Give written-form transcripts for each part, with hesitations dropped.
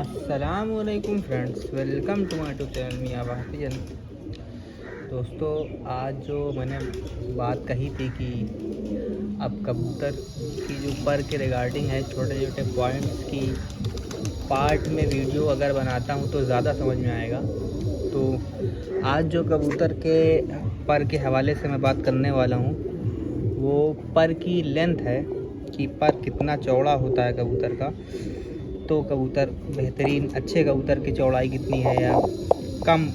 अस्सलामुअलैकुम friends, welcome to my YouTube channel मियाँ भातिजन। दोस्तों, आज जो मैंने बात कही थी कि अब कबूतर की जो पर के रिगार्डिंग है, छोटे छोटे पॉइंट्स की पार्ट में वीडियो अगर बनाता हूँ तो ज़्यादा समझ में आएगा। तो आज जो कबूतर के पर के हवाले से मैं बात करने वाला हूँ वो पर की लेंथ है कि पर कितना चौड़ा होता है कबूतर का। तो कबूतर बेहतरीन अच्छे कबूतर की चौड़ाई कितनी है या कम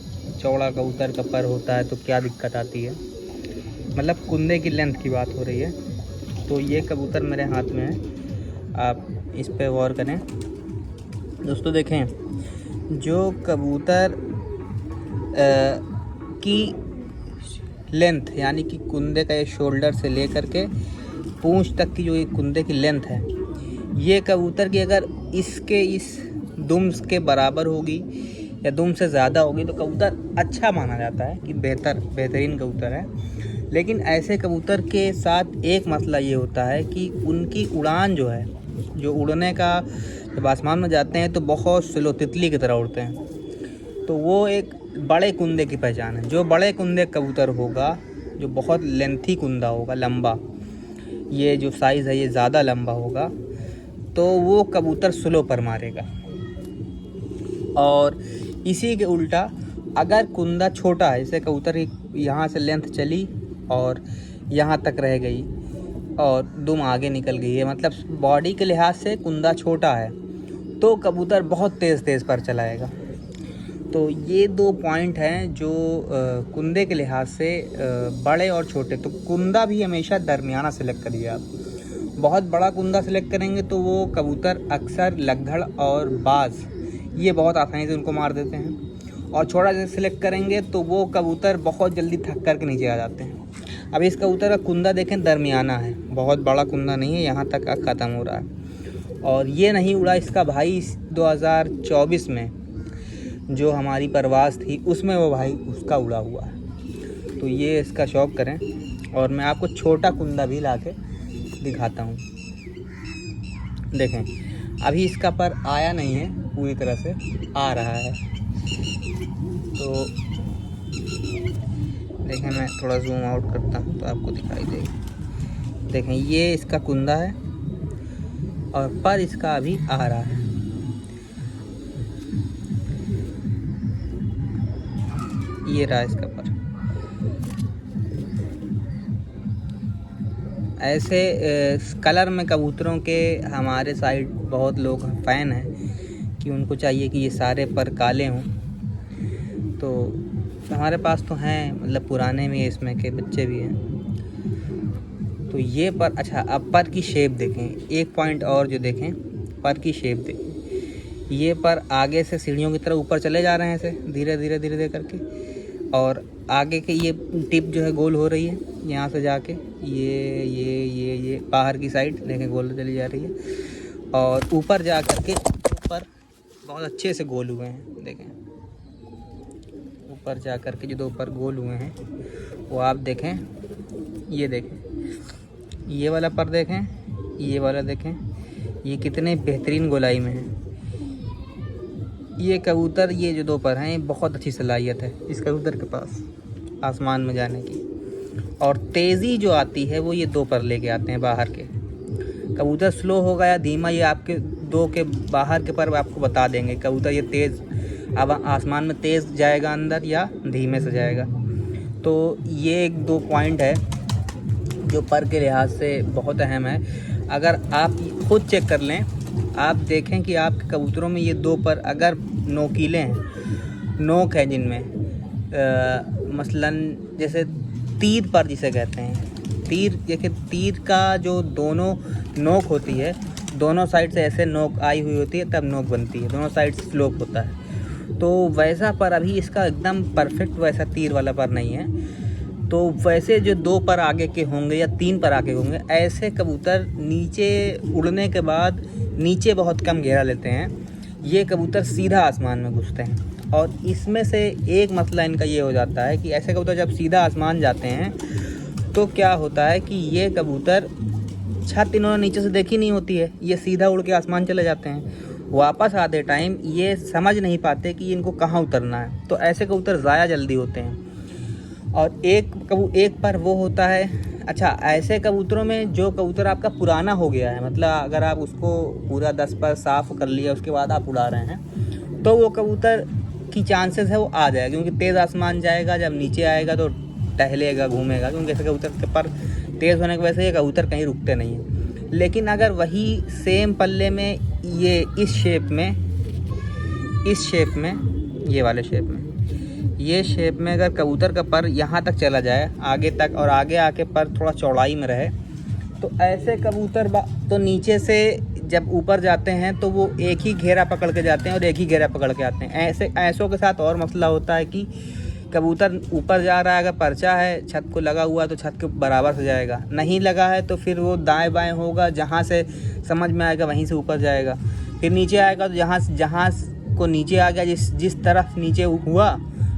चौड़ा कबूतर का पर होता है तो क्या दिक्कत आती है, मतलब कुंदे की लेंथ की बात हो रही है। तो ये कबूतर मेरे हाथ में है, आप इस पे गौर करें। दोस्तों देखें, जो कबूतर की लेंथ यानी कि कुंदे का ये शोल्डर से लेकर के पूंछ तक की जो ये कुंदे की लेंथ है, ये कबूतर की अगर इसके इस दुम के बराबर होगी या दुम से ज़्यादा होगी तो कबूतर अच्छा माना जाता है कि बेहतरीन कबूतर है। लेकिन ऐसे कबूतर के साथ एक मसला ये होता है कि उनकी उड़ान जो है, जो उड़ने का, जब आसमान में जाते हैं तो बहुत स्लो तितली की तरह उड़ते हैं। तो वो एक बड़े कुंदे की पहचान है। जो बड़े कुंदे कबूतर होगा, जो बहुत लेंथी कुंदा होगा, लंबा, ये जो साइज़ है ये ज़्यादा लंबा होगा, तो वो कबूतर स्लो पर मारेगा। और इसी के उल्टा अगर कुंदा छोटा है, जैसे कबूतर यहाँ से लेंथ चली और यहाँ तक रह गई और दुम आगे निकल गई है, मतलब बॉडी के लिहाज से कुंदा छोटा है, तो कबूतर बहुत तेज़ पर चलाएगा। तो ये दो पॉइंट हैं जो कुंदे के लिहाज से बड़े और छोटे। तो कुंदा भी हमेशा दरमियाना सेलेक्ट करिए आप। बहुत बड़ा कुंदा सेलेक्ट करेंगे तो वो कबूतर अक्सर लगधड़ और बाज ये बहुत आसानी से उनको मार देते हैं, और छोटा जैसे सेलेक्ट करेंगे तो वो कबूतर बहुत जल्दी थक कर के नीचे आ जाते हैं। अब इस कबूतर का कुंदा देखें, दरमियाना है, बहुत बड़ा कुंदा नहीं है, यहाँ तक ख़त्म हो रहा है। और ये नहीं उड़ा इसका भाई 2024 में जो हमारी परवाज़ थी उसमें वो भाई उसका उड़ा हुआ है। तो ये इसका शौक़ करें, और मैं आपको छोटा कुंदा भी ला के दिखाता हूँ। देखें, अभी इसका पर आया नहीं है, पूरी तरह से आ रहा है। तो देखें, मैं थोड़ा जूम आउट करता हूँ तो आपको दिखाई देगा। देखें, ये इसका कुंदा है और पर इसका अभी आ रहा है। ये रहा इसका पर। ऐसे कलर में कबूतरों के हमारे साइड बहुत लोग फ़ैन हैं कि उनको चाहिए कि ये सारे पर काले हों। तो हमारे पास तो हैं, मतलब पुराने में इसमें के बच्चे भी हैं। तो ये पर अच्छा, अब पर की शेप देखें, एक पॉइंट और जो देखें, पर की शेप देखें। ये पर आगे से सीढ़ियों की तरफ ऊपर चले जा रहे हैं, ऐसे धीरे धीरे करके, और आगे के ये टिप जो है गोल हो रही है यहाँ से जाके ये बाहर की साइड देखें गोल चली जा रही है, और ऊपर जा कर के ऊपर बहुत अच्छे से गोल हुए हैं। देखें, ऊपर जा कर के जो दो ऊपर गोल हुए हैं वो आप देखें, ये देखें, ये वाला पर देखें, ये वाला देखें, ये कितने बेहतरीन गोलाई में है। ये कबूतर, ये जो दो पर हैं, बहुत अच्छी सलाहियत है इस कबूतर के पास आसमान में जाने की, और तेज़ी जो आती है वो ये दो पर लेके आते हैं बाहर के। कबूतर स्लो होगा या धीमा, ये आपके दो के बाहर के पर आपको बता देंगे कबूतर ये तेज़ अब आसमान में तेज़ जाएगा अंदर या धीमे से जाएगा। तो ये एक दो पॉइंट है जो पर के लिहाज से बहुत अहम है। अगर आप खुद चेक कर लें, आप देखें कि आपके कबूतरों में ये दो पर अगर नोकीले हैं, नोक है जिनमें, मसलन जैसे तीर पर जिसे कहते हैं, तीर, देखिए तीर का जो दोनों नोक होती है, दोनों साइड से ऐसे नोक आई हुई होती है तब नोक बनती है, दोनों साइड से स्लोप होता है। तो वैसा पर अभी इसका एकदम परफेक्ट वैसा तीर वाला पर नहीं है। तो वैसे जो दो पर आगे के होंगे या तीन पर आगे होंगे, ऐसे कबूतर नीचे उड़ने के बाद नीचे बहुत कम घेरा लेते हैं। ये कबूतर सीधा आसमान में घुसते हैं, और इसमें से एक मसला इनका ये हो जाता है कि ऐसे कबूतर जब सीधा आसमान जाते हैं तो क्या होता है कि ये कबूतर छत इन्होंने नीचे से देखी नहीं होती है, ये सीधा उड़ के आसमान चले जाते हैं। वापस आते टाइम ये समझ नहीं पाते कि इनको कहाँ उतरना है, तो ऐसे कबूतर ज़ाया जल्दी होते हैं। और एक पर वो होता है। अच्छा, ऐसे कबूतरों में जो कबूतर आपका पुराना हो गया है, मतलब अगर आप उसको पूरा 10 पर साफ़ कर लिया उसके बाद आप उड़ा रहे हैं, तो वो कबूतर की चांसेस है वो आ जाएगा, क्योंकि तेज़ आसमान जाएगा, जब नीचे आएगा तो टहलेगा, घूमेगा, क्योंकि ऐसे कबूतर के पर तेज़ होने की वजह से ये कबूतर कहीं रुकते नहीं हैं। लेकिन अगर वही सेम पल्ले में ये इस शेप में ये वाले शेप में, ये शेप में अगर कबूतर का पर यहाँ तक चला जाए आगे तक, और आगे आके पर थोड़ा चौड़ाई में रहे, तो ऐसे कबूतर तो नीचे से जब ऊपर जाते हैं तो वो एक ही घेरा पकड़ के जाते हैं और एक ही घेरा पकड़ के आते हैं। ऐसों के साथ और मसला होता है कि कबूतर ऊपर जा रहा है, अगर पर्चा है छत को लगा हुआ तो छत के बराबर से जाएगा, नहीं लगा है तो फिर वो दाएं बाएं होगा, जहाँ से समझ में आएगा वहीं से ऊपर जाएगा, फिर नीचे आएगा तो जहाँ को नीचे आ गया, जिस तरफ नीचे हुआ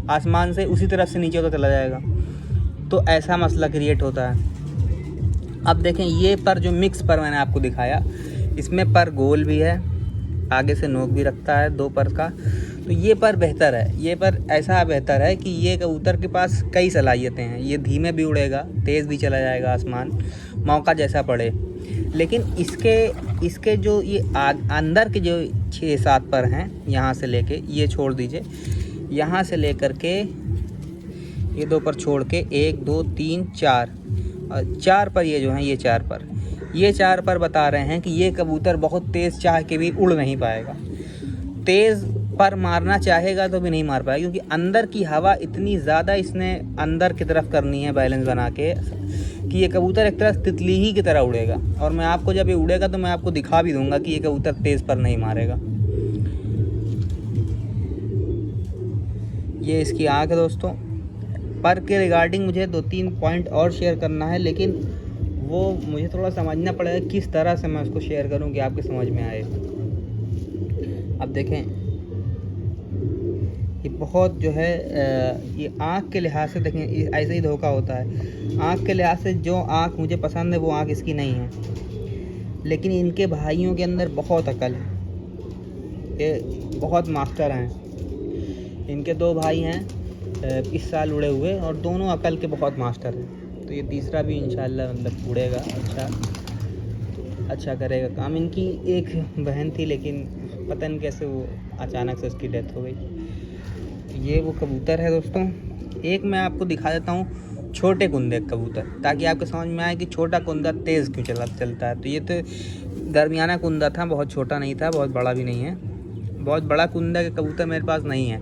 आसमान से उसी तरफ से नीचे होता चला जाएगा। तो ऐसा मसला क्रिएट होता है। अब देखें, ये पर जो मिक्स पर मैंने आपको दिखाया, इसमें पर गोल भी है, आगे से नोक भी रखता है 2 पर का, तो ये पर बेहतर है। ये पर ऐसा बेहतर है कि ये कबूतर के पास कई सलाहियतें हैं, ये धीमे भी उड़ेगा, तेज़ भी चला जाएगा आसमान, मौका जैसा पड़े। लेकिन इसके जो ये अंदर के जो 6-7 पर हैं, यहाँ से लेके ये छोड़ दीजिए, यहाँ से लेकर के ये 2 पर छोड़ के 1 2 3 4 और 4 पर ये जो हैं, ये 4 पर बता रहे हैं कि ये कबूतर बहुत तेज़ चाह के भी उड़ नहीं पाएगा, तेज़ पर मारना चाहेगा तो भी नहीं मार पाएगा, क्योंकि अंदर की हवा इतनी ज़्यादा इसने अंदर की तरफ करनी है बैलेंस बना के, कि ये कबूतर एक तरह तितली ही की तरह उड़ेगा। और मैं आपको जब ये उड़ेगा तो मैं आपको दिखा भी दूंगा कि ये कबूतर तेज़ पर नहीं मारेगा। ये इसकी आँख है दोस्तों। पर के रिगार्डिंग मुझे 2-3 पॉइंट और शेयर करना है, लेकिन वो मुझे थोड़ा समझना पड़ेगा किस तरह से मैं उसको शेयर करूं कि आपके समझ में आए। अब देखें, ये बहुत जो है ये आँख के लिहाज से देखें, ऐसे ही धोखा होता है। आँख के लिहाज से जो आँख मुझे पसंद है वो आँख इसकी नहीं है, लेकिन इनके भाइयों के अंदर बहुत अकल है, ये बहुत मास्टर हैं। इनके 2 भाई हैं इस साल उड़े हुए, और दोनों अकल के बहुत मास्टर हैं। तो ये तीसरा भी इंशाल्लाह मतलब उड़ेगा, अच्छा करेगा काम। इनकी एक बहन थी, लेकिन पता नहीं कैसे वो अचानक से उसकी डेथ हो गई। तो ये वो कबूतर है दोस्तों। एक मैं आपको दिखा देता हूँ छोटे कुंदे कबूतर, ताकि आपको समझ में आए कि छोटा कुंदा तेज़ क्यों चलता है। तो ये तो दरमियाना कुंदा था, बहुत छोटा नहीं था, बहुत बड़ा भी नहीं है। बहुत बड़ा कुंदा के कबूतर मेरे पास नहीं है।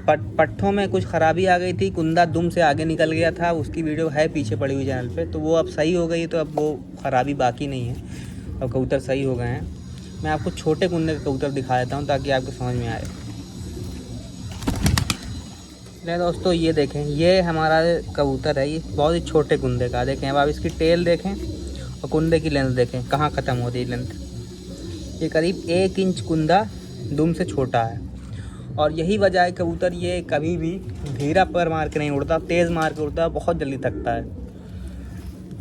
पट्ठों में कुछ ख़राबी आ गई थी, कुंदा दुम से आगे निकल गया था, उसकी वीडियो है पीछे पड़ी हुई चैनल पे, तो वो अब सही हो गई, तो अब वो ख़राबी बाकी नहीं है, अब कबूतर सही हो गए हैं। मैं आपको छोटे कुंदे के कबूतर दिखा देता हूँ ताकि आपको समझ में आए। ले दोस्तों, ये देखें, ये हमारा कबूतर है, ये बहुत ही छोटे कुंदे का। देखें, अब आप इसकी टेल देखें और कुंदे की लेंथ देखें कहाँ ख़त्म होती है लेंथ। ये करीब 1 इंच कुंदा दुम से छोटा है, और यही वजह है कबूतर ये कभी भी धीरा पर मार के नहीं उड़ता, तेज़ मार के उड़ता है, बहुत जल्दी थकता है।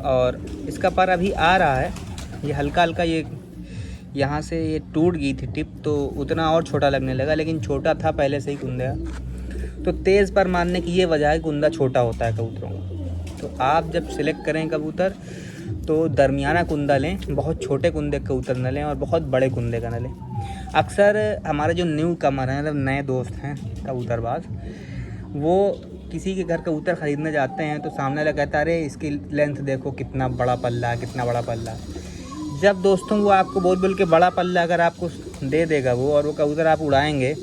और इसका पर अभी आ रहा है, ये हल्का हल्का, ये यहाँ से ये टूट गई थी टिप, तो उतना और छोटा लगने लगा, लेकिन छोटा था पहले से ही कुंदा। तो तेज़ पर मारने की ये वजह है, कुंदा छोटा होता है कबूतरों का। तो आप जब सिलेक्ट करें कबूतर तो दरमियाना कुंदा लें, बहुत छोटे कुंदे कबूतर न लें और बहुत बड़े कुंदे का न लें। अक्सर हमारे जो न्यू कमर हैं, मतलब नए दोस्त हैं कबूतरबाज, वो किसी के घर कबूतर ख़रीदने जाते हैं तो सामने वाला कहता है अरे इसकी लेंथ देखो कितना बड़ा पल्ला है, कितना बड़ा पल्ला है। जब दोस्तों वो आपको बोल के बड़ा पल्ला अगर आपको दे देगा वो, और वो कबूतर आप उड़ाएंगे,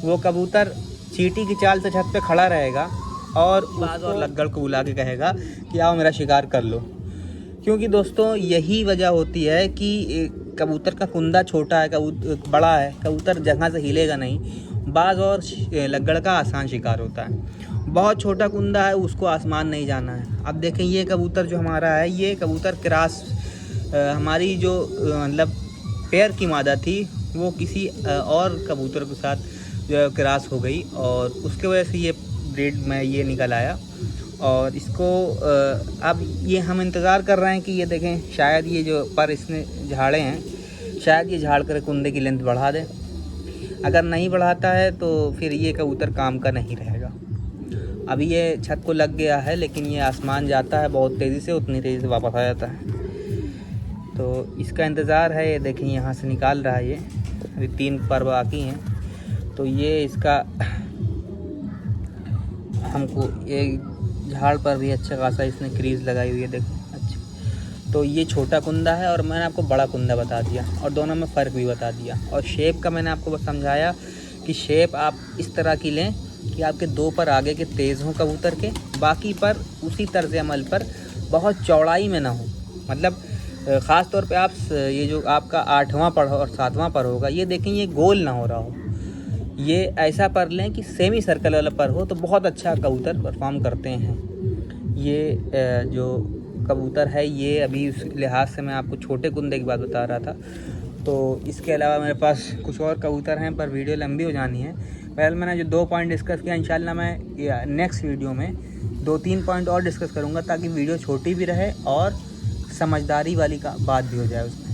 वो कबूतर चींटी की चाल से छत पे खड़ा रहेगा और लग्गड़ को बुला के कहेगा कि आओ मेरा शिकार कर लो। क्योंकि दोस्तों यही वजह होती है कि कबूतर का कुंदा छोटा है, बड़ा है, कबूतर जगह से हिलेगा नहीं, बाज और लग्गड़ का आसान शिकार होता है। बहुत छोटा कुंदा है, उसको आसमान नहीं जाना है। अब देखें, ये कबूतर जो हमारा है, ये कबूतर क्रॉस, हमारी जो मतलब पेयर की मादा थी वो किसी और कबूतर के साथ जो क्रॉस हो गई, और उसके वजह से ये ब्रीड में ये निकल आया। और इसको अब ये हम इंतज़ार कर रहे हैं कि ये देखें, शायद ये जो पर इसने झाड़े हैं शायद ये झाड़ कर कुंदे की लेंथ बढ़ा दे। अगर नहीं बढ़ाता है तो फिर ये कबूतर काम का नहीं रहेगा। अभी ये छत को लग गया है, लेकिन ये आसमान जाता है बहुत तेज़ी से, उतनी तेज़ी से वापस आ जाता है। तो इसका इंतज़ार है। ये देखें यहाँ से निकाल रहा है ये, अभी 3 पर बाकी हैं। तो ये इसका हमको ये झाड़ पर भी अच्छा खासा इसने क्रीज लगाई हुई है, देखो। अच्छा, तो ये छोटा कुंदा है और मैंने आपको बड़ा कुंदा बता दिया और दोनों में फ़र्क भी बता दिया। और शेप का मैंने आपको बस समझाया कि शेप आप इस तरह की लें कि आपके 2 पर आगे के तेज़ हों कबूतर के, बाकी पर उसी तर्ज अमल पर बहुत चौड़ाई में ना हो। मतलब ख़ास तौर पे आप ये जो आपका 8वां पर और 7वां पर होगा, ये देखें ये गोल ना हो रहा हो। ये ऐसा पर लें कि सेमी सर्कल वाला पर हो, तो बहुत अच्छा कबूतर परफॉर्म करते हैं। ये जो कबूतर है ये अभी उस लिहाज से मैं आपको छोटे कुंदे की बात बता रहा था। तो इसके अलावा मेरे पास कुछ और कबूतर हैं, पर वीडियो लंबी हो जानी है। पहले मैंने जो 2 पॉइंट डिस्कस किया, इंशाल्लाह मैं नेक्स्ट वीडियो में 2-3 पॉइंट और डिस्कस करूँगा, ताकि वीडियो छोटी भी रहे और समझदारी वाली का बात भी हो जाए उसमें।